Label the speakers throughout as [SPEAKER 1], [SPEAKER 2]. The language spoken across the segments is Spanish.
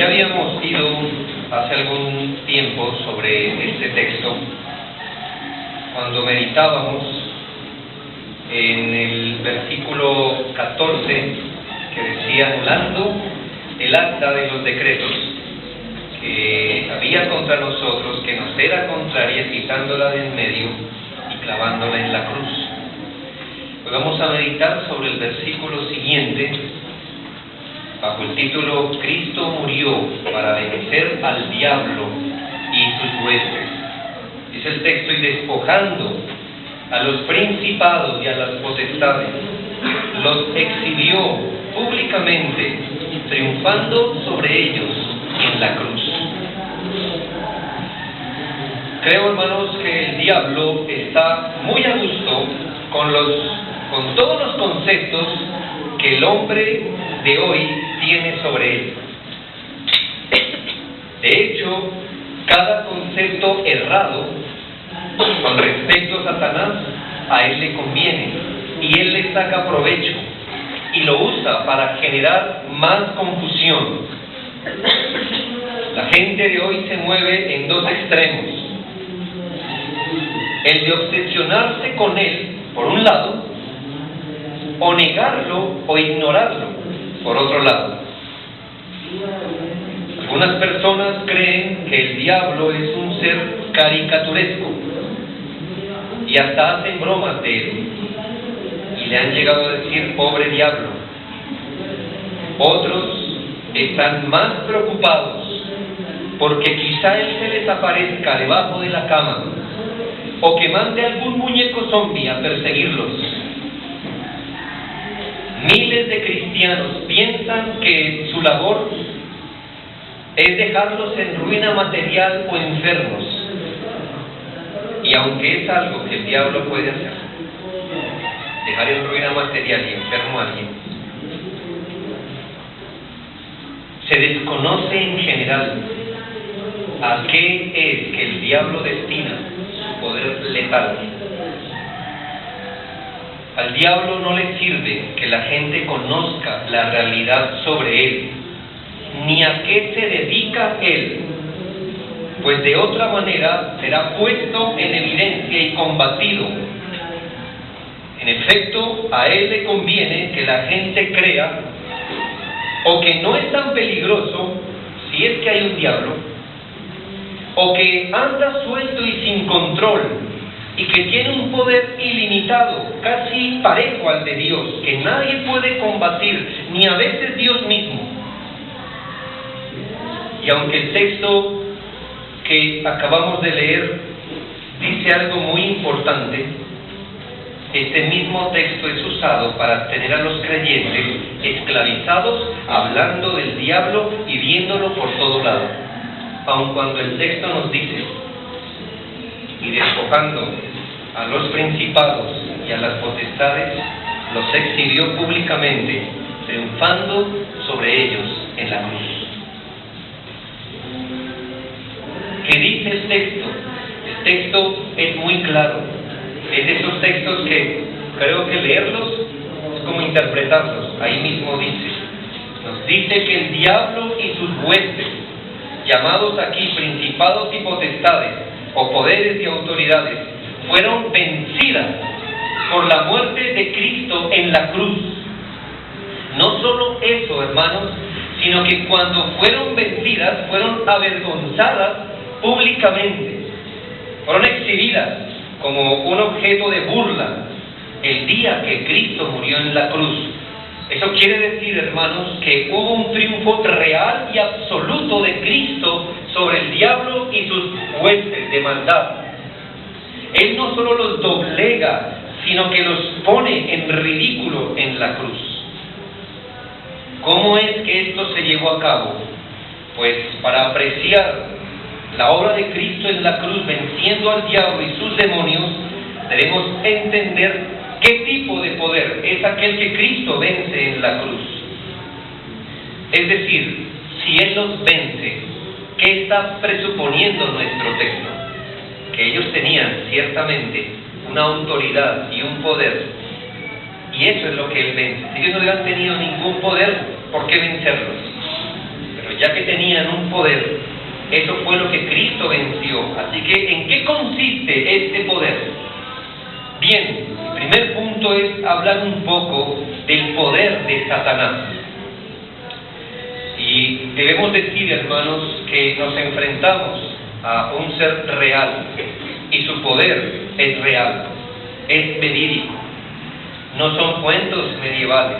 [SPEAKER 1] Ya habíamos ido hace algún tiempo sobre este texto cuando meditábamos en el versículo 14 que decía: anulando el acta de los decretos que había contra nosotros, que nos era contraria, quitándola de en medio y clavándola en la cruz. Hoy vamos a meditar sobre el versículo siguiente, bajo el título: Cristo murió para vencer al diablo y sus huestes. Dice el texto: y despojando a los principados y a las potestades, los exhibió públicamente, triunfando sobre ellos en la cruz. Creo, hermanos, que el diablo está muy a gusto con todos los conceptos que el hombre de hoy tiene sobre él. De hecho, cada concepto errado con respecto a Satanás, a él le conviene, y él le saca provecho y lo usa para generar más confusión. La gente de hoy se mueve en dos extremos: el de obsesionarse con él, por un lado, o negarlo o ignorarlo, por otro lado. Algunas personas creen que el diablo es un ser caricaturesco y hasta hacen bromas de él, y le han llegado a decir: pobre diablo. Otros están más preocupados porque quizá él se les aparezca debajo de la cama, o que mande algún muñeco zombie a perseguirlos. Miles de cristianos piensan que su labor es dejarlos en ruina material o enfermos. Y aunque es algo que el diablo puede hacer, dejar en ruina material y enfermo a alguien, se desconoce en general a qué es que el diablo destina su poder letal. Al diablo no le sirve que la gente conozca la realidad sobre él, ni a qué se dedica él, pues de otra manera será puesto en evidencia y combatido. En efecto, a él le conviene que la gente crea o que no es tan peligroso si es que hay un diablo, o que anda suelto y sin control, y que tiene un poder ilimitado, casi parejo al de Dios, que nadie puede combatir, ni a veces Dios mismo. Y aunque el texto que acabamos de leer dice algo muy importante, este mismo texto es usado para tener a los creyentes esclavizados, hablando del diablo y viéndolo por todo lado. Aun cuando el texto nos dice: y despojando a los principados y a las potestades, los exhibió públicamente, triunfando sobre ellos en la cruz. ¿Qué dice el texto? El texto es muy claro. Es de esos textos que creo que leerlos es como interpretarlos. Ahí mismo nos dice que el diablo y sus huestes, llamados aquí principados y potestades, o poderes y autoridades, fueron vencidas por la muerte de Cristo en la cruz. No solo eso, hermanos, sino que cuando fueron vencidas, fueron avergonzadas públicamente, fueron exhibidas como un objeto de burla el día que Cristo murió en la cruz. Eso quiere decir, hermanos, que hubo un triunfo real y absoluto de Cristo sobre el diablo y sus huestes de maldad. Él no solo los doblega, sino que los pone en ridículo en la cruz. ¿Cómo es que esto se llevó a cabo? Pues para apreciar la obra de Cristo en la cruz, venciendo al diablo y sus demonios, debemos entender qué tipo de poder es aquel que Cristo vence en la cruz. Es decir, si Él los vence, ¿qué está presuponiendo nuestro texto? Que ellos tenían ciertamente una autoridad y un poder, y eso es lo que Él vence. Si ellos no hubieran tenido ningún poder, ¿por qué vencerlos? Pero ya que tenían un poder, eso fue lo que Cristo venció. Así que, ¿en qué consiste este poder? Bien, el primer punto es hablar un poco del poder de Satanás. Y debemos decir, hermanos, que nos enfrentamos a un ser real, y su poder es real, es verídico. No son cuentos medievales.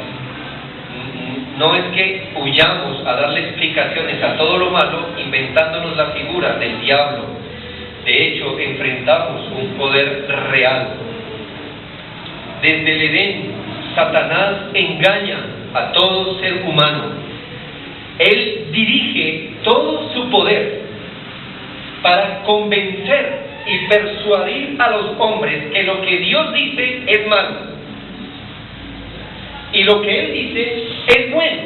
[SPEAKER 1] No es que huyamos a darle explicaciones a todo lo malo inventándonos la figura del diablo. De hecho, enfrentamos un poder real. Desde el Edén, Satanás engaña a todo ser humano. Él dirige todo su poder para convencer y persuadir a los hombres que lo que Dios dice es malo y lo que Él dice es bueno.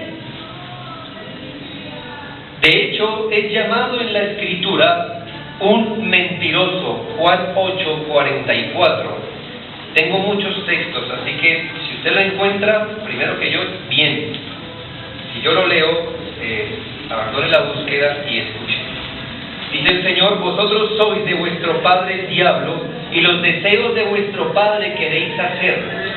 [SPEAKER 1] De hecho, es llamado en la Escritura un mentiroso. Juan 8:44. Tengo muchos textos, así que si usted lo encuentra, primero que yo, bien. Si yo lo leo, abandone la búsqueda y escuche. Dice el Señor: vosotros sois de vuestro padre el diablo, y los deseos de vuestro padre queréis hacer.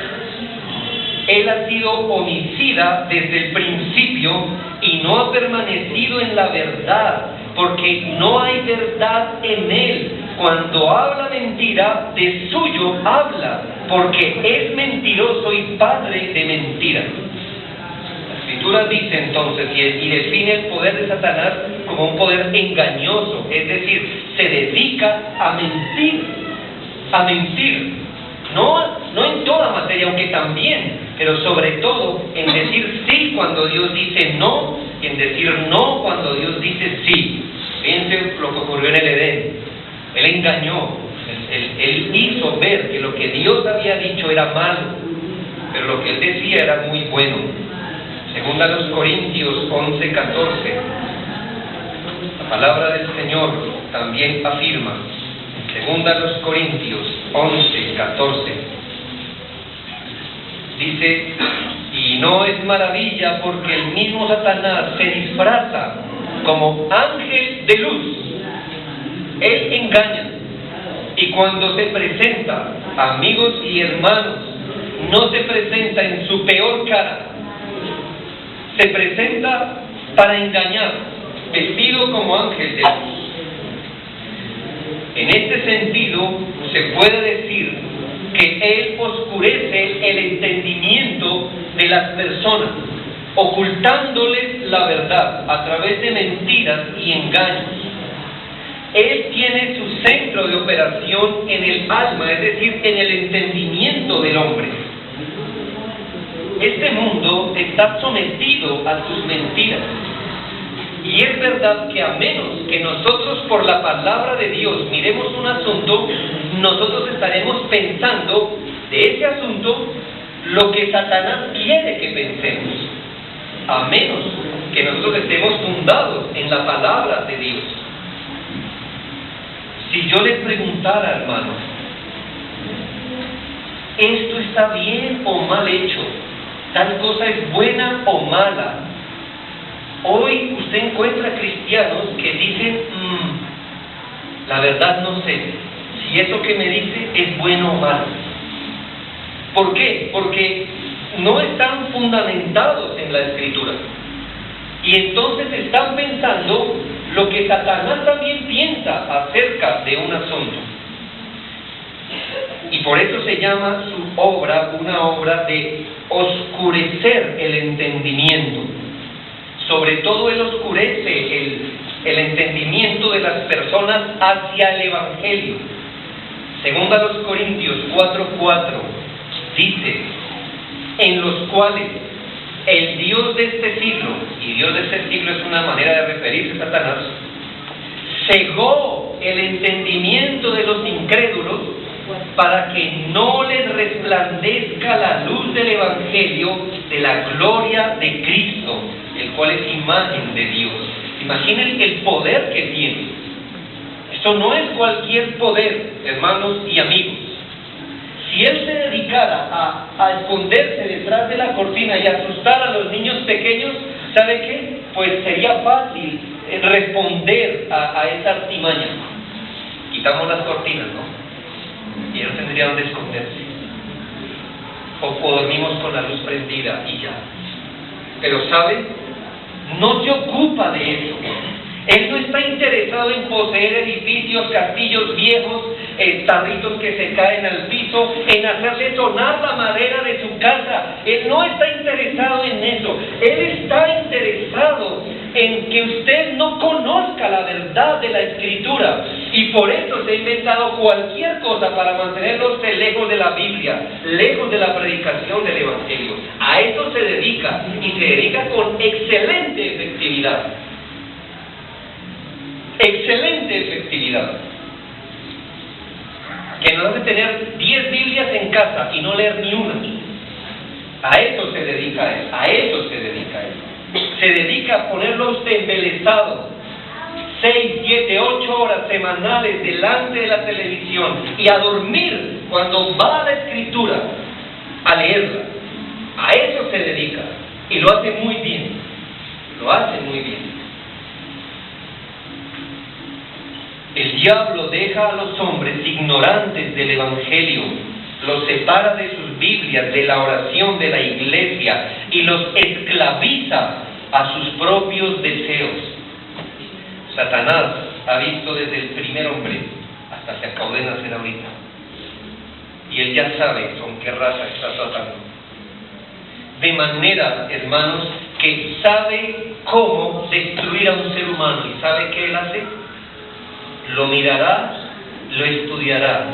[SPEAKER 1] Él ha sido homicida desde el principio y no ha permanecido en la verdad, porque no hay verdad en él. Cuando habla mentira, de suyo habla, porque es mentiroso y padre de mentira. La Escritura dice entonces y define el poder de Satanás como un poder engañoso, es decir, se dedica a mentir, a mentir. No en toda materia, aunque también, pero sobre todo en decir sí cuando Dios dice no, y en decir no cuando Dios dice sí. Fíjense lo que ocurrió en el Edén. Él engañó, él hizo ver que lo que Dios había dicho era malo, pero lo que él decía era muy bueno. Según a los Corintios 11:14, la palabra del Señor también afirma, según a los Corintios 11:14, dice: y no es maravilla, porque el mismo Satanás se disfraza como ángel de luz. Él engaña, y cuando se presenta, amigos y hermanos, no se presenta en su peor cara, se presenta para engañar, vestido como ángel de luz. En este sentido, se puede decir que él oscurece el entendimiento de las personas, ocultándoles la verdad a través de mentiras y engaños. Él tiene su centro de operación en el alma, es decir, en el entendimiento del hombre. Este mundo está sometido a sus mentiras. Y es verdad que a menos que nosotros por la palabra de Dios miremos un asunto, nosotros estaremos pensando de ese asunto lo que Satanás quiere que pensemos, a menos que nosotros estemos fundados en la palabra de Dios. Si yo les preguntara, hermanos, ¿esto está bien o mal hecho? ¿Tal cosa es buena o mala? Hoy usted encuentra cristianos que dicen, la verdad no sé si eso que me dice es bueno o malo. ¿Por qué? Porque no están fundamentados en la Escritura. Y entonces están pensando lo que Satanás también piensa acerca de un asunto. Y por eso se llama su obra una obra de oscurecer el entendimiento. Sobre todo él oscurece el entendimiento de las personas hacia el Evangelio. Según a los Corintios 4:4 dice: en los cuales el Dios de este siglo, y Dios de este siglo es una manera de referirse a Satanás, cegó el entendimiento de los incrédulos para que no les resplandezca la luz del Evangelio de la gloria de Cristo, el cual es imagen de Dios. Imaginen el poder que tiene. Esto no es cualquier poder, hermanos y amigos. Si él se dedicara a esconderse detrás de la cortina y asustar a los niños pequeños, ¿Sabe qué? Pues sería fácil responder a esa artimaña. Quitamos las cortinas, ¿no? Y no tendría dónde esconderse. O dormimos con la luz prendida y ya. Pero ¿sabe? No se ocupa de eso. Él no está interesado en poseer edificios, castillos viejos, tarritos que se caen al piso, en hacerle sonar la madera de su casa. Él no está interesado en eso. Él está interesado en que usted no conozca la verdad de la Escritura. Y por eso se ha inventado cualquier cosa para mantenerlo usted lejos de la Biblia, lejos de la predicación del Evangelio. A eso se dedica, y se dedica con excelente efectividad. Excelente efectividad. Que nos hace tener 10 Biblias en casa y no leer ni una. A eso se dedica él. A eso se dedica él. Se dedica a ponerlo a usted embelesado 6, 7, 8 horas semanales delante de la televisión y a dormir cuando va a la Escritura a leerla. A eso se dedica. Y lo hace muy bien. Lo hace muy bien. El diablo deja a los hombres ignorantes del Evangelio, los separa de sus Biblias, de la oración de la iglesia y los esclaviza a sus propios deseos. Satanás ha visto desde el primer hombre hasta que acabó de nacer ahorita. Y él ya sabe con qué raza está tratando. De manera, hermanos, que sabe cómo destruir a un ser humano. ¿Y sabe qué él hace? Lo mirará, lo estudiará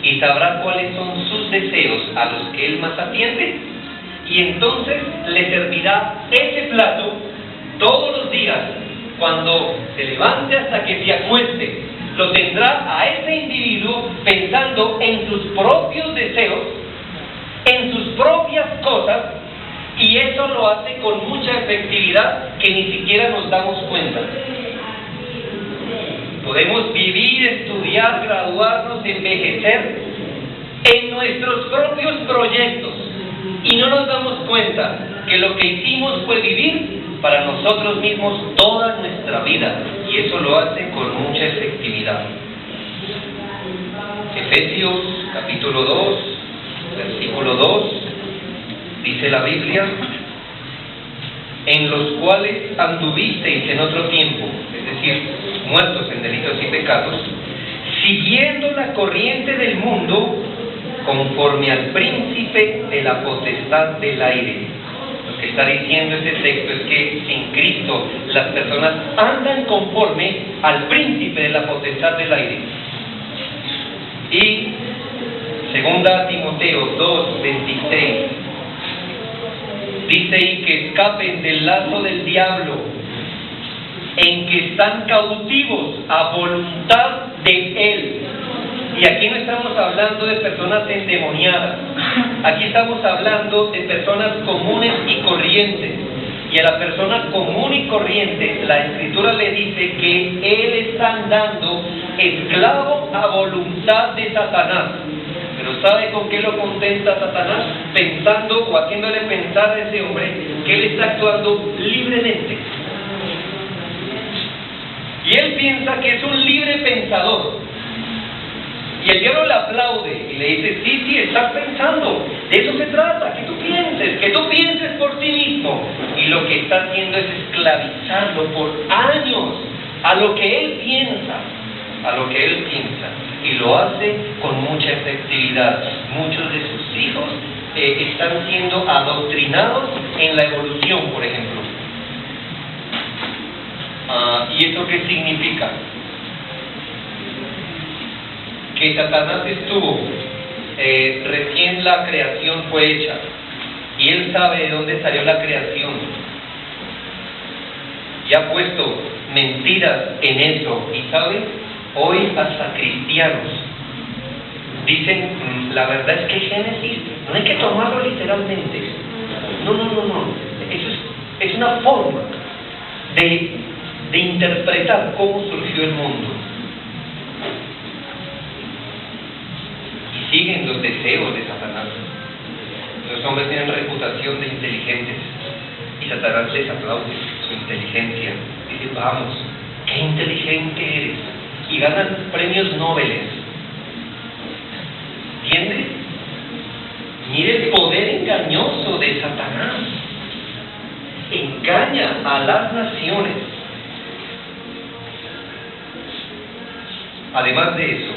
[SPEAKER 1] y sabrá cuáles son sus deseos a los que él más atiende, y entonces le servirá ese plato todos los días, cuando se levante hasta que se acueste. Lo tendrá a ese individuo pensando en sus propios deseos, en sus propias cosas, y eso lo hace con mucha efectividad que ni siquiera nos damos cuenta. Podemos vivir, estudiar, graduarnos, envejecer en nuestros propios proyectos y no nos damos cuenta que lo que hicimos fue vivir para nosotros mismos toda nuestra vida, y eso lo hace con mucha efectividad. Efesios capítulo 2, versículo 2, dice la Biblia: en los cuales anduvisteis en otro tiempo, es decir, muertos en delitos y pecados, siguiendo la corriente del mundo, conforme al príncipe de la potestad del aire. Lo que está diciendo este texto es que en Cristo las personas andan conforme al príncipe de la potestad del aire. Y 2 Timoteo 2:26 dice: y que escapen del lazo del diablo, en que están cautivos a voluntad de él. Y aquí no estamos hablando de personas endemoniadas, aquí estamos hablando de personas comunes y corrientes. Y a la persona común y corriente, la Escritura le dice que él está andando esclavo a voluntad de Satanás. Pero ¿sabe con qué lo contenta Satanás? Pensando o haciéndole pensar a ese hombre que él está actuando libremente. Y él piensa que es un libre pensador. Y el diablo le aplaude y le dice: sí, estás pensando, de eso se trata, que tú pienses por ti mismo. Y lo que está haciendo es esclavizarlo por años a lo que él piensa, y lo hace con mucha efectividad. Muchos de sus hijos están siendo adoctrinados en la evolución, por ejemplo. ¿Y eso qué significa? Que Satanás estuvo, recién la creación fue hecha, y él sabe de dónde salió la creación, y ha puesto mentiras en eso. Y sabe, hoy hasta cristianos dicen: la verdad es que Génesis no hay que tomarlo literalmente. No, eso es una forma de interpretar cómo surgió el mundo. Siguen los deseos de Satanás. Los hombres tienen reputación de inteligentes, Y Satanás les aplaude su inteligencia. Dice, vamos, qué inteligente eres. Y ganan premios Nobel. ¿Entiendes? Mire el poder engañoso de Satanás. Engaña a las naciones. Además de eso,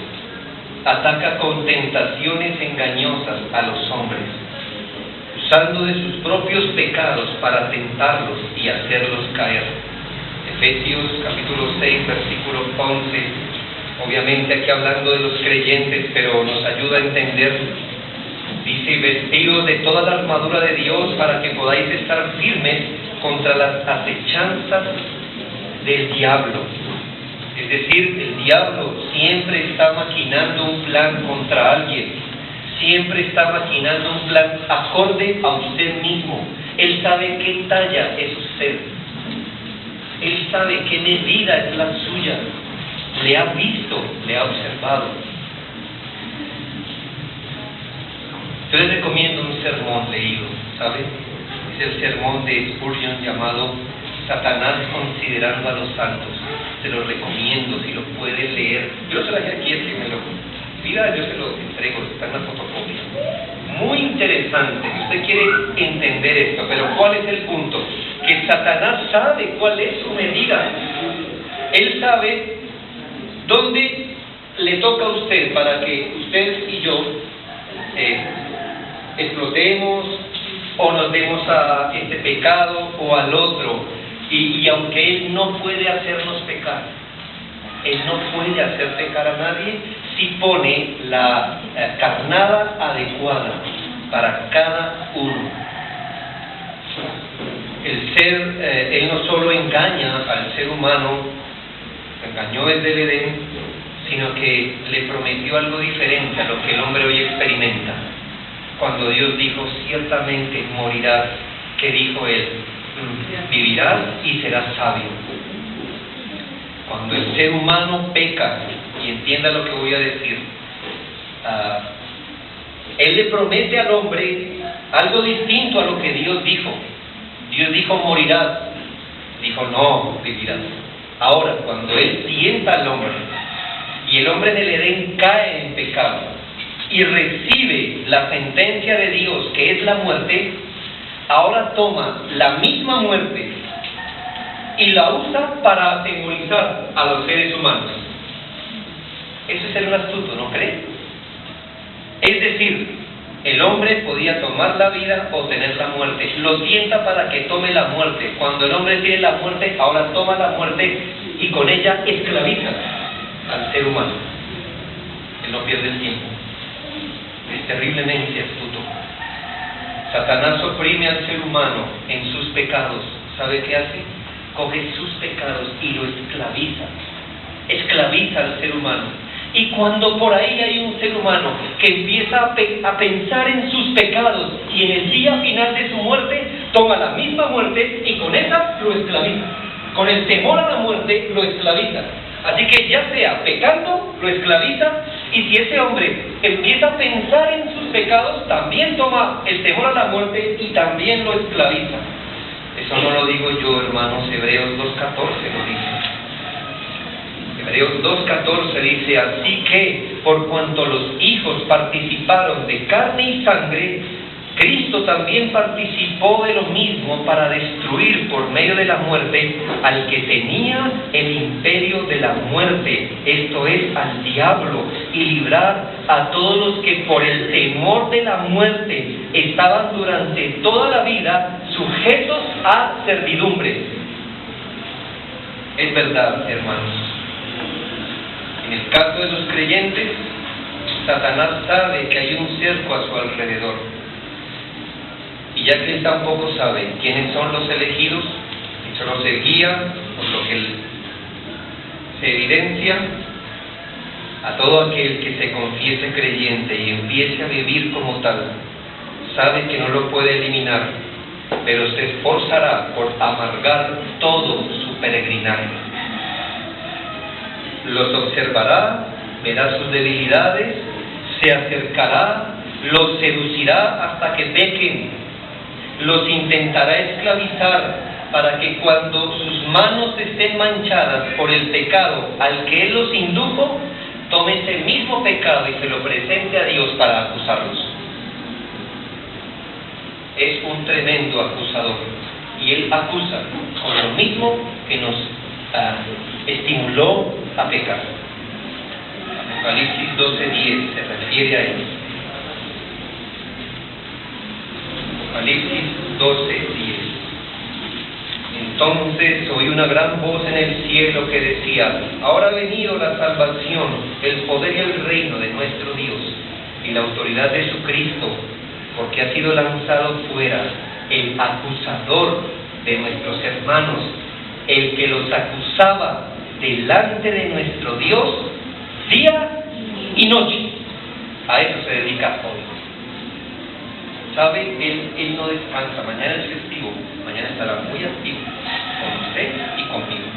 [SPEAKER 1] ataca con tentaciones engañosas a los hombres, usando de sus propios pecados para tentarlos y hacerlos caer. Efesios capítulo 6, versículo 11, obviamente aquí hablando de los creyentes, pero nos ayuda a entender. Dice, vestidos de toda la armadura de Dios para que podáis estar firmes contra las acechanzas del diablo. Es decir, el diablo siempre está maquinando un plan contra alguien, siempre está maquinando un plan acorde a usted mismo. Él sabe qué talla es usted, él sabe qué medida es la suya, le ha visto, le ha observado. Yo les recomiendo un sermón leído, ¿sabe? Es el sermón de Spurgeon llamado Satanás considerando a los santos. Se lo recomiendo, si lo puede leer. Yo lo traje aquí, el que me lo pida, yo se lo entrego, está en la fotocopia. Muy interesante, usted quiere entender esto, pero ¿cuál es el punto? Que Satanás sabe cuál es su medida. Él sabe dónde le toca a usted para que usted y yo explotemos o nos demos a este pecado o al otro. Y aunque Él no puede hacernos pecar, Él no puede hacer pecar a nadie, si pone la carnada adecuada para cada uno. Él no solo engaña al ser humano, engañó desde el Edén, sino que le prometió algo diferente a lo que el hombre hoy experimenta. Cuando Dios dijo, ciertamente morirás, ¿qué dijo Él? Vivirás y serás sabio. Cuando el ser humano peca, y entienda lo que voy a decir, Él le promete al hombre algo distinto a lo que Dios dijo. Dios dijo morirás, dijo no, vivirás. Ahora, cuando Él tienta al hombre, y el hombre en el Edén cae en pecado, y recibe la sentencia de Dios, que es la muerte, ahora toma la misma muerte y la usa para atemorizar a los seres humanos. Eso es ser un astuto, ¿no cree? Es decir, el hombre podía tomar la vida o tener la muerte. Lo tienta para que tome la muerte. Cuando el hombre tiene la muerte, ahora toma la muerte y con ella esclaviza al ser humano. Él no pierde el tiempo. Es terriblemente astuto. Satanás oprime al ser humano en sus pecados. ¿Sabe qué hace? Coge sus pecados y lo esclaviza. Esclaviza al ser humano. Y cuando por ahí hay un ser humano que empieza a pensar en sus pecados y en el día final de su muerte, toma la misma muerte y con esa lo esclaviza. Con el temor a la muerte lo esclaviza. Así que ya sea pecando, lo esclaviza, y si ese hombre empieza a pensar en sus pecados, también toma el temor a la muerte y también lo esclaviza. Eso no lo digo yo, hermanos, Hebreos 2.14 lo dice. Hebreos 2.14 dice, así que, por cuanto los hijos participaron de carne y sangre, Cristo también participó de lo mismo para destruir por medio de la muerte al que tenía el imperio de la muerte, esto es, al diablo, y librar a todos los que por el temor de la muerte estaban durante toda la vida sujetos a servidumbre. Es verdad, hermanos. En el caso de los creyentes, Satanás sabe que hay un cerco a su alrededor. Y ya que él tampoco sabe quiénes son los elegidos, y solo se guía por lo que se evidencia, a todo aquel que se confiese creyente y empiece a vivir como tal, sabe que no lo puede eliminar, pero se esforzará por amargar todo su peregrinaje. Los observará, verá sus debilidades, se acercará, los seducirá hasta que pequen. los intentará esclavizar para que cuando sus manos estén manchadas por el pecado al que Él los indujo, tome ese mismo pecado y se lo presente a Dios para acusarlos. Es un tremendo acusador y Él acusa con lo mismo que nos estimuló a pecar. Apocalipsis 12:10 se refiere a Él. Apocalipsis 12:10. Entonces oí una gran voz en el cielo que decía: ahora ha venido la salvación, el poder y el reino de nuestro Dios y la autoridad de su Cristo, porque ha sido lanzado fuera el acusador de nuestros hermanos, el que los acusaba delante de nuestro Dios día y noche. A eso se dedica hoy. ¿Sabe? Él no descansa. Mañana es festivo. Mañana estará muy activo con usted y conmigo.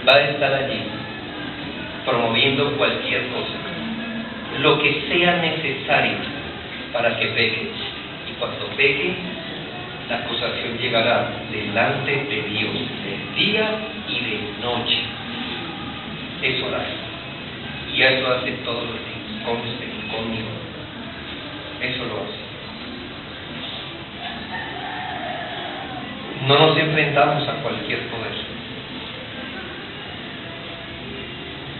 [SPEAKER 1] Va a estar allí promoviendo cualquier cosa, lo que sea necesario para que peque. Y cuando peque, la acusación llegará delante de Dios de día y de noche. Eso lo hace. Y eso lo hace todos los días, con usted, conmigo. Eso lo hace. No nos enfrentamos a cualquier poder.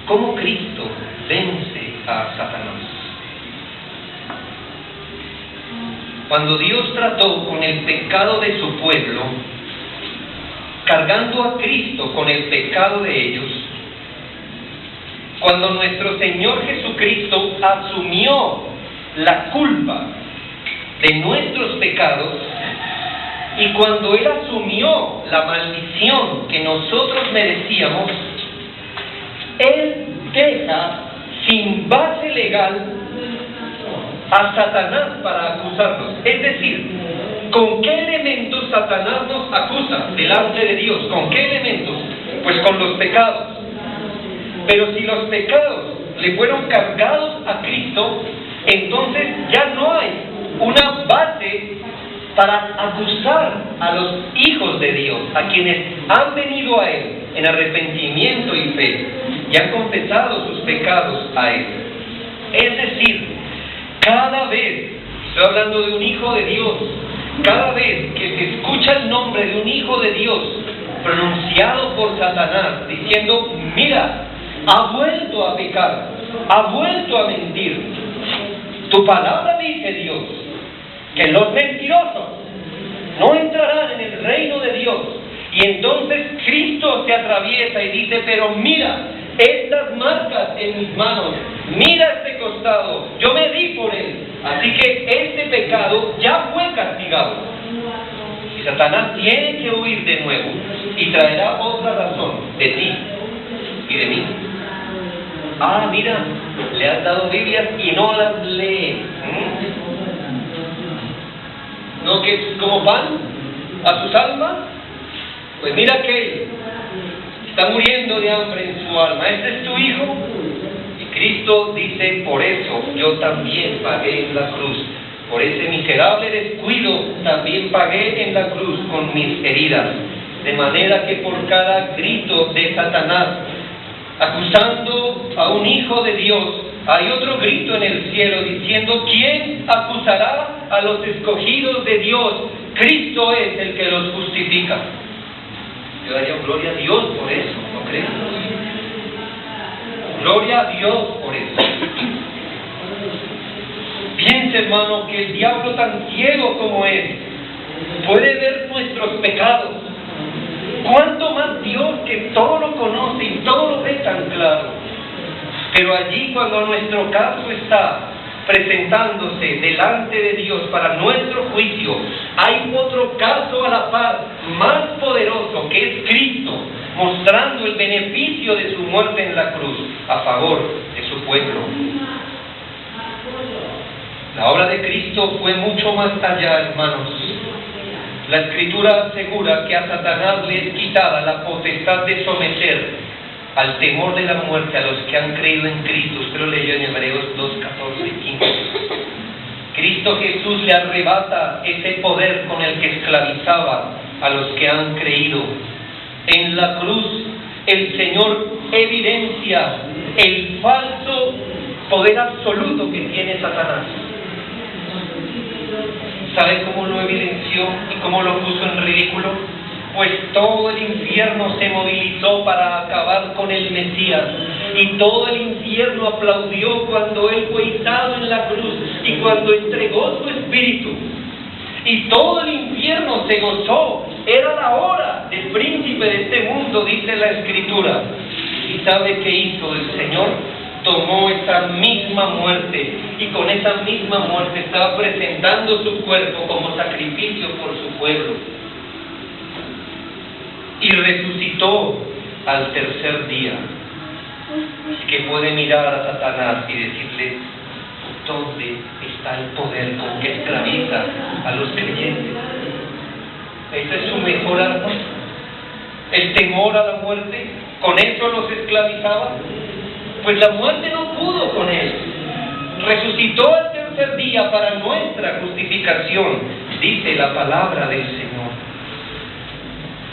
[SPEAKER 1] ¿Cómo Cristo vence a Satanás? Cuando Dios trató con el pecado de su pueblo, cargando a Cristo con el pecado de ellos, cuando nuestro Señor Jesucristo asumió la culpa de nuestros pecados, y cuando Él asumió la maldición que nosotros merecíamos, Él deja sin base legal a Satanás para acusarnos. Es decir, ¿con qué elementos Satanás nos acusa delante de Dios? ¿Con qué elementos? Pues con los pecados. Pero si los pecados le fueron cargados a Cristo, entonces ya no hay una base para acusar a los hijos de Dios, a quienes han venido a Él en arrepentimiento y fe y han confesado sus pecados a Él. Es decir, cada vez, estoy hablando de un hijo de Dios, cada vez que se escucha el nombre de un hijo de Dios pronunciado por Satanás, diciendo: mira, ha vuelto a pecar, ha vuelto a mentir. Tu palabra dice, Dios, que los mentirosos no entrarán en el reino de Dios. Y entonces Cristo se atraviesa y dice: pero mira estas marcas en mis manos, mira este costado, yo me di por él, así que este pecado ya fue castigado. Y Satanás tiene que huir de nuevo y traerá otra razón de ti y de mí. Ah, mira, le has dado Biblias y no las lee. ¿No que es como pan a sus almas? Pues mira que está muriendo de hambre en su alma. ¿Este es tu hijo? Y Cristo dice: por eso yo también pagué en la cruz. Por ese miserable descuido también pagué en la cruz con mis heridas. De manera que por cada grito de Satanás acusando a un hijo de Dios, hay otro grito en el cielo diciendo: ¿quién acusará a los escogidos de Dios? Cristo es el que los justifica. Yo daría gloria a Dios por eso, ¿no crees? Gloria a Dios por eso. Piensa, hermano, que el diablo, tan ciego como es, puede ver nuestros pecados. ¿Cuánto más Dios, que todo lo conoce y todo lo ve tan claro? Pero allí, cuando nuestro caso está presentándose delante de Dios para nuestro juicio, hay otro caso a la par, más poderoso, que es Cristo, mostrando el beneficio de su muerte en la cruz a favor de su pueblo. La obra de Cristo fue mucho más allá, hermanos. La Escritura asegura que a Satanás le es quitada la potestad de someter al temor de la muerte a los que han creído en Cristo. Usted lo leyó en Hebreos 2, 14 y 15. Cristo Jesús le arrebata ese poder con el que esclavizaba a los que han creído. En la cruz, el Señor evidencia el falso poder absoluto que tiene Satanás. ¿Sabe cómo lo evidenció y cómo lo puso en ridículo? Pues todo el infierno se movilizó para acabar con el Mesías, y todo el infierno aplaudió cuando Él fue izado en la cruz y cuando entregó su espíritu. Y todo el infierno se gozó. Era la hora del príncipe de este mundo, dice la Escritura. ¿Y sabe qué hizo el Señor? Tomó esa misma muerte, y con esa misma muerte estaba presentando su cuerpo como sacrificio por su pueblo. Y resucitó al tercer día. Así que puede mirar a Satanás y decirle: ¿dónde está el poder con que esclaviza a los creyentes? ¿Esa es su mejor arma? ¿El temor a la muerte? ¿Con eso los esclavizaba? Pues la muerte no pudo con él. Resucitó al tercer día para nuestra justificación, dice la palabra del Señor.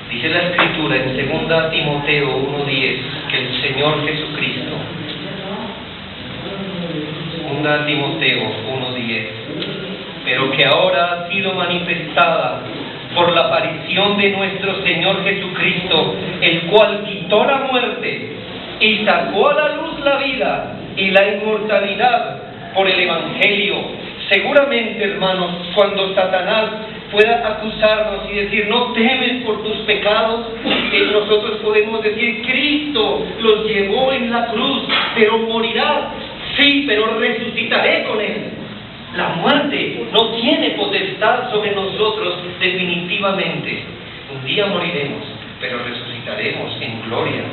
[SPEAKER 1] Dice la Escritura en 2 Timoteo 1:10 que el Señor Jesucristo, 2 Timoteo 1:10, pero que ahora ha sido manifestada por la aparición de nuestro Señor Jesucristo, el cual quitó la muerte y sacó a la luz la vida y la inmortalidad por el Evangelio. Seguramente, hermanos, cuando Satanás pueda acusarnos y decir: no temes por tus pecados, nosotros podemos decir: Cristo los llevó en la cruz, pero morirá, sí, pero resucitaré con Él. La muerte no tiene potestad sobre nosotros definitivamente. Un día moriremos, pero resucitaremos en gloria.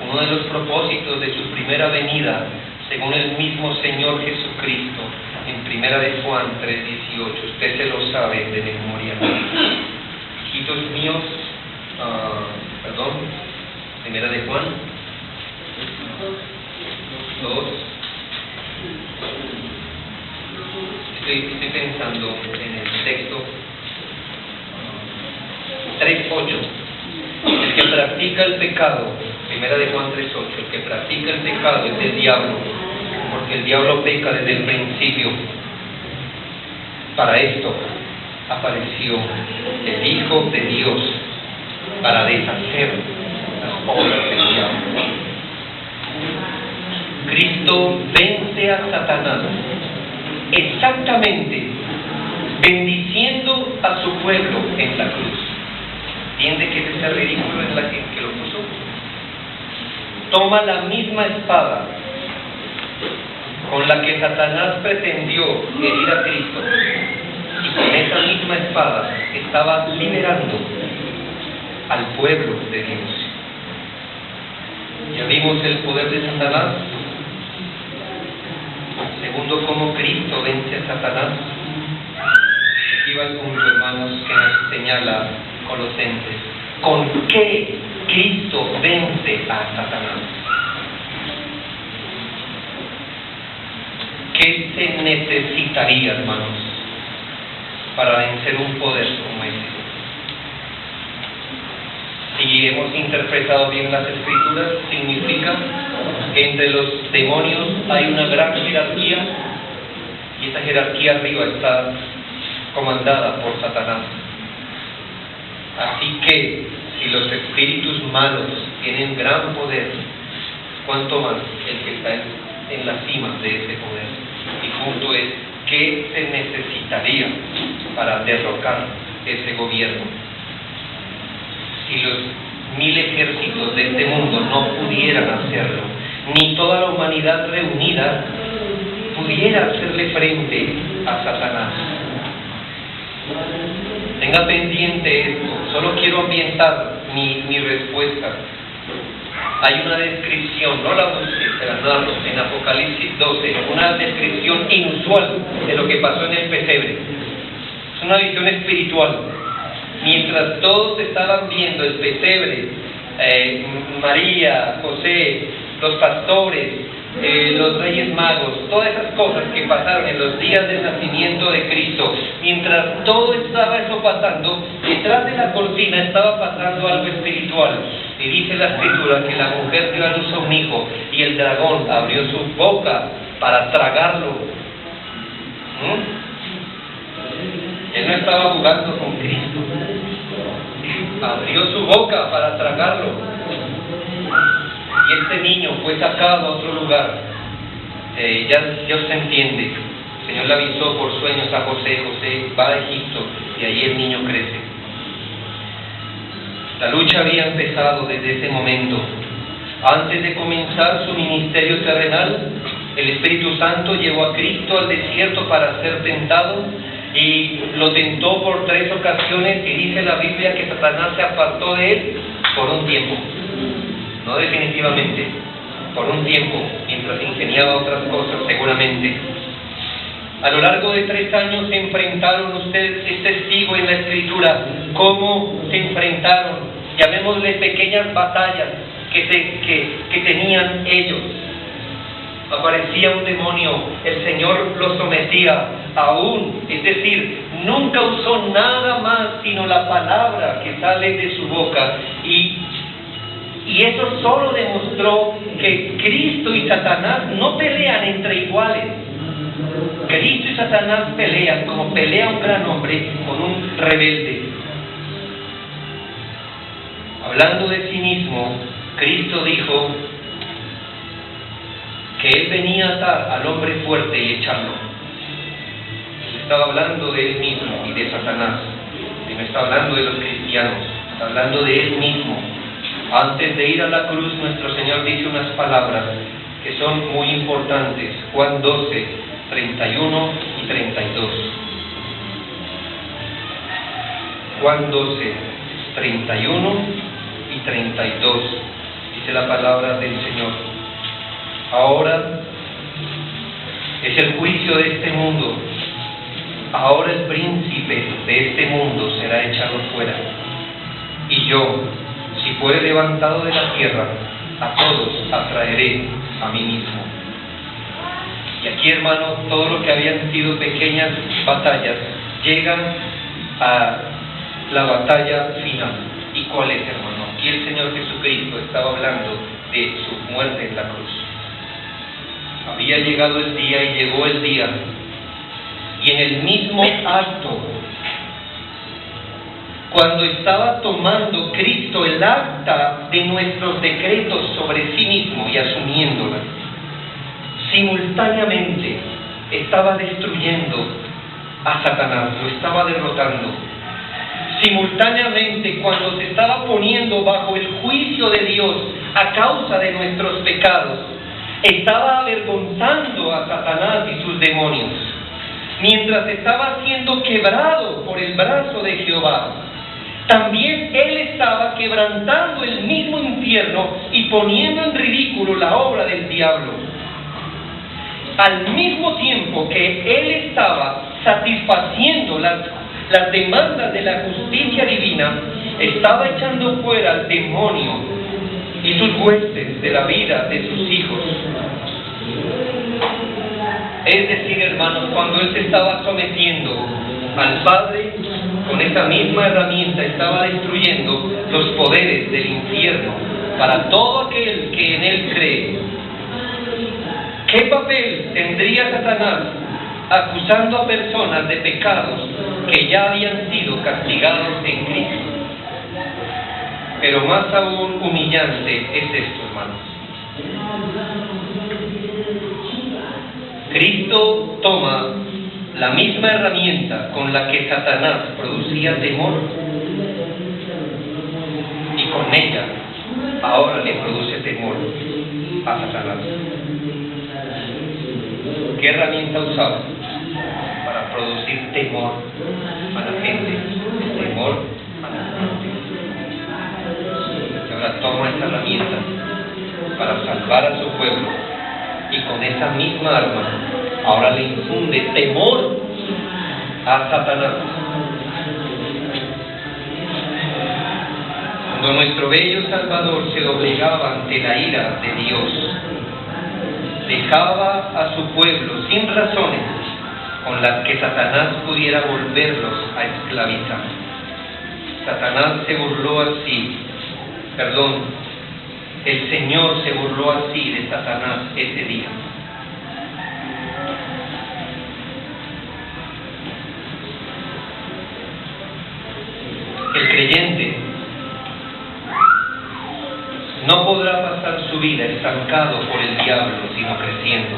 [SPEAKER 1] Uno de los propósitos de su primera venida, según el mismo Señor Jesucristo, en 1 de Juan 3:18, usted se lo sabe de memoria. Hijitos míos, 1 de Juan 2. Estoy pensando en el texto 3:8. El que practica el pecado, 1 de Juan 3:8, el que practica el pecado es del diablo, porque el diablo peca desde el principio. Para esto apareció el Hijo de Dios, para deshacer las obras del diablo. Cristo vence a Satanás exactamente bendiciendo a su pueblo en la cruz. ¿Entiende que es ese ridículo en la que lo puso? Toma la misma espada con la que Satanás pretendió herir a Cristo, y con esa misma espada estaba liberando al pueblo de Dios. Ya vimos el poder de Satanás. Segundo, cómo Cristo vence a Satanás. Aquí va el punto, hermanos, que nos señala Colosenses. ¿Con qué Cristo vence a Satanás? ¿Qué se necesitaría, hermanos, para vencer un poder como ese? Si hemos interpretado bien las Escrituras, significa que entre los demonios hay una gran jerarquía, y esa jerarquía arriba está comandada por Satanás. Así que, si los espíritus malos tienen gran poder, ¿cuánto más el que está en la cima de ese poder? Mi punto es: ¿qué se necesitaría para derrocar ese gobierno? Si los 1000 ejércitos de este mundo no pudieran hacerlo, ni toda la humanidad reunida pudiera hacerle frente a Satanás. Tenga pendiente esto. Solo quiero ambientar mi respuesta. Hay una descripción, no la busque, se la narro, en Apocalipsis 12, una descripción inusual de lo que pasó en el pesebre. Es una visión espiritual. Mientras todos estaban viendo el pesebre, María, José, los pastores, los Reyes Magos, todas esas cosas que pasaron en los días del nacimiento de Cristo, mientras todo estaba eso pasando, detrás de la cortina estaba pasando algo espiritual. Y dice la Escritura que la mujer dio a luz a un hijo y el dragón abrió su boca para tragarlo. Él no estaba jugando con Cristo, abrió su boca para tragarlo. Y este niño fue sacado a otro lugar. Ya usted entiende. El Señor le avisó por sueños a José: José, va a Egipto, y allí el niño crece. La lucha había empezado desde ese momento. Antes de comenzar su ministerio terrenal, el Espíritu Santo llevó a Cristo al desierto para ser tentado, y lo tentó por 3 ocasiones, y dice la Biblia que Satanás se apartó de él por un tiempo. No definitivamente, por un tiempo, mientras ingeniaba otras cosas seguramente. A lo largo de 3 años se enfrentaron, usted es testigo en la Escritura, cómo se enfrentaron, llamémosle pequeñas batallas que tenían ellos. Aparecía un demonio, el Señor lo sometía aún, es decir, nunca usó nada más sino la palabra que sale de su boca, y eso solo demostró que Cristo y Satanás no pelean entre iguales. Cristo y Satanás pelean como pelea un gran hombre con un rebelde. Hablando de sí mismo, Cristo dijo que Él venía a atar al hombre fuerte y echarlo. Él estaba hablando de Él mismo y de Satanás. Y no está hablando de los cristianos, está hablando de Él mismo. Antes de ir a la cruz, nuestro Señor dice unas palabras que son muy importantes. Juan 12, 31 y 32. Juan 12, 31 y 32. Dice la palabra del Señor: ahora es el juicio de este mundo. Ahora el príncipe de este mundo será echado fuera. Y yo, si fuere levantado de la tierra, a todos atraeré a mí mismo. Y aquí, hermano, todo lo que habían sido pequeñas batallas llegan a la batalla final. ¿Y cuál es, hermano? Aquí el Señor Jesucristo estaba hablando de su muerte en la cruz. Había llegado el día, y llegó el día, y en el mismo acto, cuando estaba tomando Cristo el acta de nuestros decretos sobre sí mismo y asumiéndola, simultáneamente estaba destruyendo a Satanás, lo estaba derrotando. Simultáneamente, cuando se estaba poniendo bajo el juicio de Dios a causa de nuestros pecados, estaba avergonzando a Satanás y sus demonios, mientras estaba siendo quebrado por el brazo de Jehová. También Él estaba quebrantando el mismo infierno y poniendo en ridículo la obra del diablo. Al mismo tiempo que Él estaba satisfaciendo las demandas de la justicia divina, estaba echando fuera al demonio y sus huestes de la vida de sus hijos. Es decir, hermanos, cuando Él se estaba sometiendo al Padre, con esa misma herramienta estaba destruyendo los poderes del infierno para todo aquel que en Él cree. ¿Qué papel tendría Satanás acusando a personas de pecados que ya habían sido castigados en Cristo? Pero más aún humillante es esto, hermanos. Cristo toma la misma herramienta con la que Satanás producía temor, y con ella ahora le produce temor a Satanás. ¿Qué herramienta usaba para producir temor a la gente? Temor a la gente. Y ahora toma esta herramienta para salvar a su pueblo, y con esa misma arma ahora le infunde temor a Satanás. Cuando nuestro bello Salvador se doblegaba ante la ira de Dios, dejaba a su pueblo sin razones con las que Satanás pudiera volverlos a esclavizar. El Señor se burló así de Satanás ese día. El creyente no podrá pasar su vida estancado por el diablo, sino creciendo.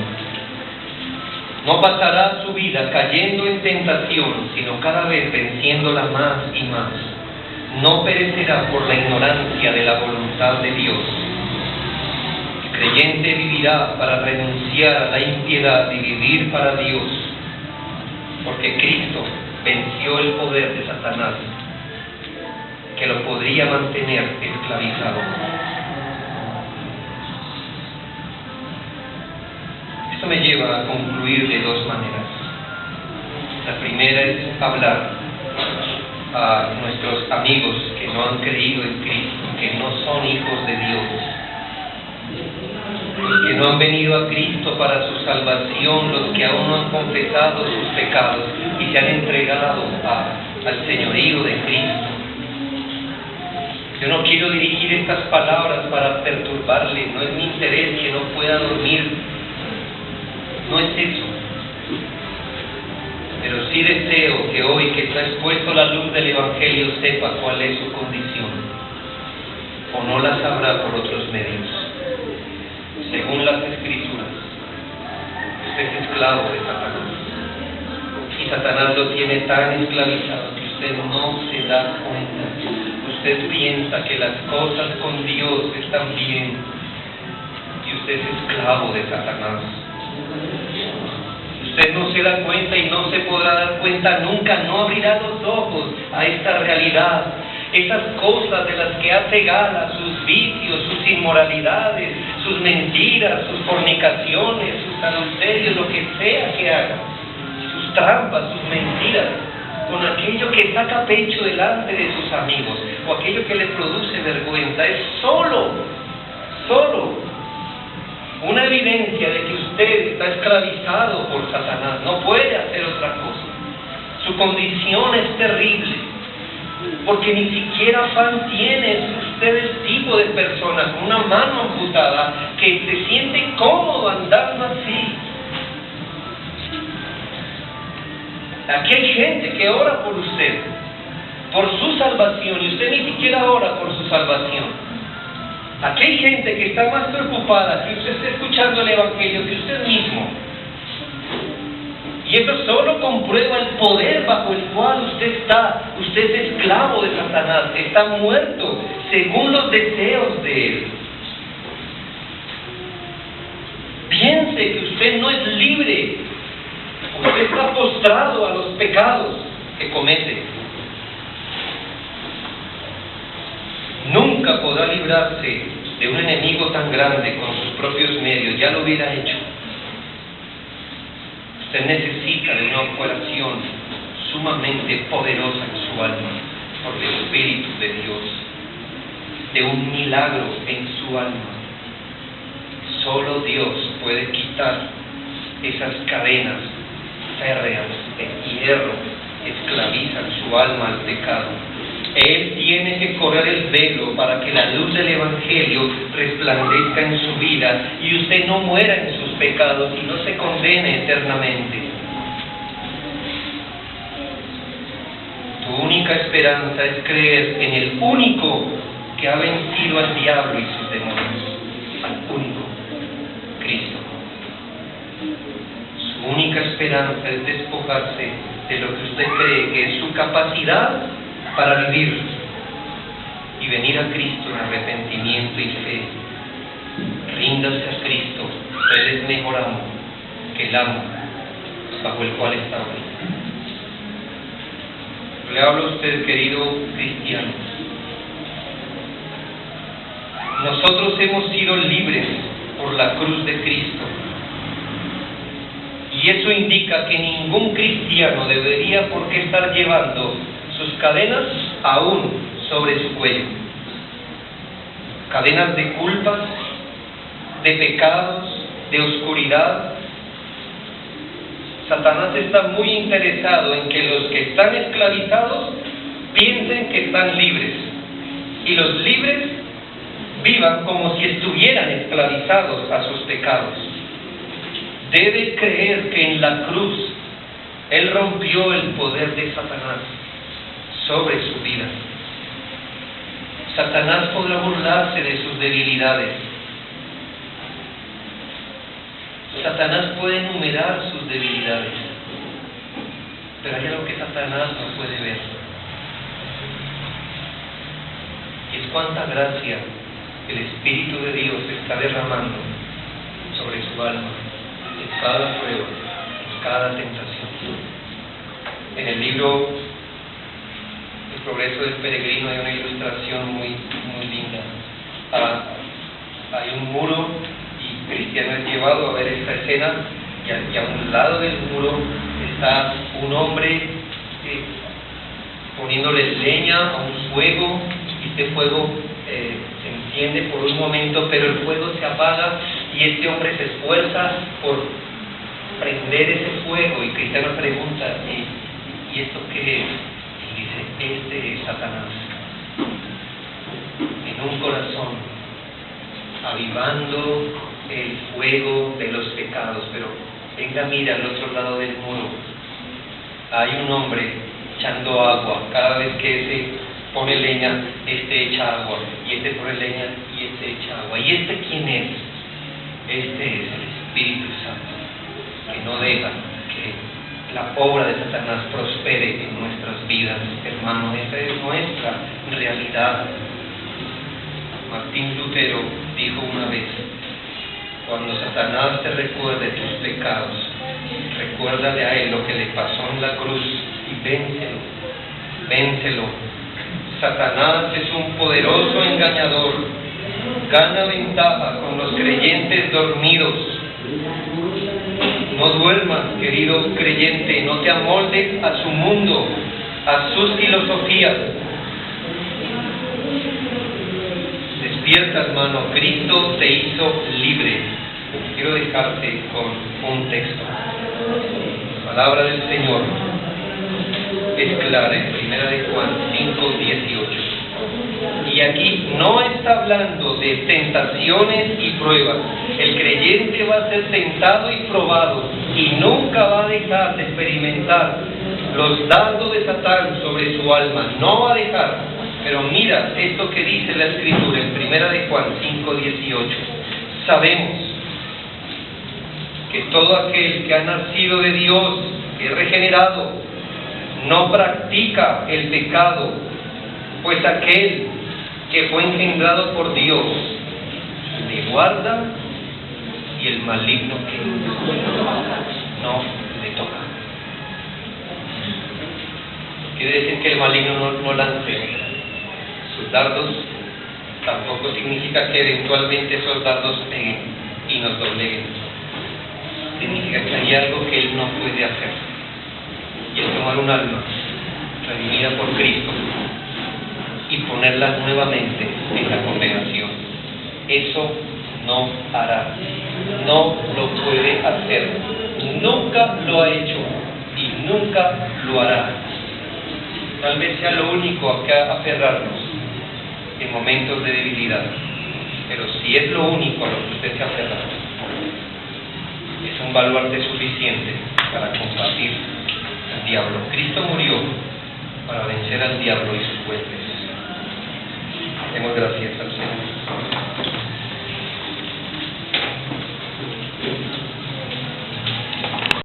[SPEAKER 1] No pasará su vida cayendo en tentación, sino cada vez venciéndola más y más. No perecerá por la ignorancia de la voluntad de Dios. El creyente vivirá para renunciar a la impiedad y vivir para Dios, porque Cristo venció el poder de Satanás, que lo podría mantener esclavizado. Esto me lleva a concluir de dos maneras. La primera es hablar a nuestros amigos que no han creído en Cristo, que no son hijos de Dios, los que no han venido a Cristo para su salvación, los que aún no han confesado sus pecados y se han entregado al señorío de Cristo. Yo no quiero dirigir estas palabras para perturbarle, no es mi interés que no pueda dormir, no es eso. Pero sí deseo que hoy que está expuesto la luz del Evangelio sepa cuál es su condición, o no la sabrá por otros medios. Según las Escrituras, usted es esclavo de Satanás, y Satanás lo tiene tan esclavizado que usted no se da cuenta. Usted piensa que las cosas con Dios están bien y usted es esclavo de Satanás. Usted no se da cuenta y no se podrá dar cuenta nunca, no abrirá los ojos a esta realidad. Esas cosas de las que hace gala, sus vicios, sus inmoralidades, sus mentiras, sus fornicaciones, sus adulterios, lo que sea que haga, sus trampas, sus mentiras, con aquello que saca pecho delante de sus amigos, o aquello que le produce vergüenza, es solo una evidencia de que usted está esclavizado por Satanás, no puede hacer otra cosa. Su condición es terrible, porque ni siquiera afán tiene. Usted es el tipo de persona con una mano amputada que se siente cómodo andando así. Aquí hay gente que ora por usted, por su salvación, y usted ni siquiera ora por su salvación. Aquí hay gente que está más preocupada que usted esté escuchando el Evangelio que usted mismo. Y eso solo comprueba el poder bajo el cual usted está. Usted es esclavo de Satanás, está muerto según los deseos de él. Piense que usted no es libre. Usted está postrado a los pecados que comete. Nunca podrá librarse de un enemigo tan grande con sus propios medios, ya lo hubiera hecho. Usted necesita de una operación sumamente poderosa en su alma, por el Espíritu de Dios, de un milagro en su alma. Solo Dios puede quitar esas cadenas férreas de hierro que esclavizan su alma al pecado. Él tiene que correr el velo para que la luz del Evangelio resplandezca en su vida y usted no muera en sus pecados y no se condene eternamente. Tu única esperanza es creer en el único que ha vencido al diablo y sus demonios, al único, Cristo. Su única esperanza es despojarse de lo que usted cree que es su capacidad para vivir y venir a Cristo en arrepentimiento y fe. Ríndase a Cristo, Él es mejor amo que el amo bajo el cual está hoy. Le hablo a usted, querido cristiano. Nosotros hemos sido libres por la cruz de Cristo. Y eso indica que ningún cristiano debería por qué estar llevando sus cadenas aún sobre su cuello. Cadenas de culpas, de pecados, de oscuridad, Satanás está muy interesado en que los que están esclavizados piensen que están libres, y los libres vivan como si estuvieran esclavizados a sus pecados. Debe creer que en la cruz Él rompió el poder de Satanás sobre su vida. Satanás podrá burlarse de sus debilidades. Satanás puede enumerar sus debilidades, pero hay algo que Satanás no puede ver, y es cuánta gracia el Espíritu de Dios está derramando sobre su alma en cada prueba, en cada tentación. En el libro El progreso del peregrino hay una ilustración muy linda. Hay un muro y Cristiano es llevado a ver esta escena, y a un lado del muro está un hombre poniéndole leña a un fuego, y este fuego se enciende por un momento, pero el fuego se apaga y este hombre se esfuerza por prender ese fuego, y Cristiano pregunta: ¿y esto qué es? Y dice: este es Satanás en un corazón, avivando el fuego de los pecados. Pero venga, mira al otro lado del muro, hay un hombre echando agua. Cada vez que ese pone leña, este echa agua, y este pone leña y este echa agua. ¿Y este quién es? Este es el Espíritu Santo, que no deja que la obra de Satanás prospere en nuestras vidas, hermanos. Esa es nuestra realidad. Martín Lutero dijo una vez: cuando Satanás te recuerde tus pecados, recuérdale a él lo que le pasó en la cruz y vénselo. Satanás es un poderoso engañador, gana ventaja con los creyentes dormidos. No duermas, querido creyente, no te amoldes a su mundo, a sus filosofías. Despierta, hermano, Cristo te hizo libre. Quiero dejarte con un texto. La palabra del Señor es clara en 1 de Juan 5:18. Y aquí no está hablando de tentaciones y pruebas. El creyente va a ser tentado y probado, y nunca va a dejar de experimentar los dardos de Satán sobre su alma. No va a dejar. Pero mira esto que dice la Escritura en 1 de Juan 5:18. Sabemos que todo aquel que ha nacido de Dios, que es regenerado, no practica el pecado, pues aquel que fue engendrado por Dios le guarda, y el maligno que no le toca. Quiere decir que el maligno no lance sus dardos. Tampoco significa que eventualmente esos dardos peguen y nos dobleguen. Significa que hay algo que él no puede hacer, y es tomar un alma redimida por Cristo y ponerla nuevamente en la congregación. Eso no hará, no lo puede hacer, nunca lo ha hecho y nunca lo hará. Tal vez sea lo único a que aferrarnos en momentos de debilidad, pero si es lo único a lo que usted se aferra, es un baluarte suficiente para combatir al diablo. Cristo murió para vencer al diablo y sus huestes. Demos gracias al Señor.